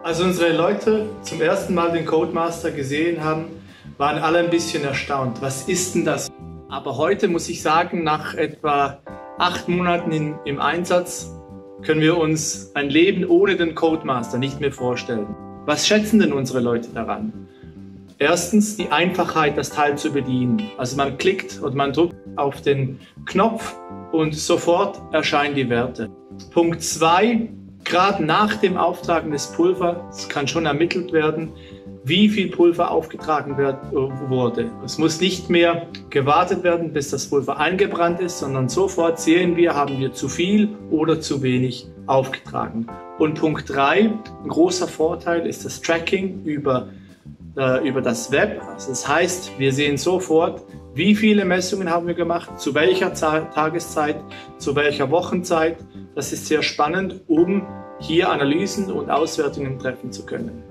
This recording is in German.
Als unsere Leute zum ersten Mal den Codemaster gesehen haben, waren alle ein bisschen erstaunt. Was ist denn das? Aber heute muss ich sagen, nach etwa 8 Monaten im Einsatz, können wir uns ein Leben ohne den Codemaster nicht mehr vorstellen. Was schätzen denn unsere Leute daran? Erstens die Einfachheit, das Teil zu bedienen. Also man klickt und man drückt auf den Knopf und sofort erscheinen die Werte. Punkt 2, gerade nach dem Auftragen des Pulvers kann schon ermittelt werden, wie viel Pulver aufgetragen wurde. Es muss nicht mehr gewartet werden, bis das Pulver eingebrannt ist, sondern sofort sehen wir, haben wir zu viel oder zu wenig aufgetragen. Und Punkt 3, ein großer Vorteil ist das Tracking über das Web. Also das heißt, wir sehen sofort, wie viele Messungen haben wir gemacht, zu welcher Tageszeit, zu welcher Wochenzeit. Das ist sehr spannend, um hier Analysen und Auswertungen treffen zu können.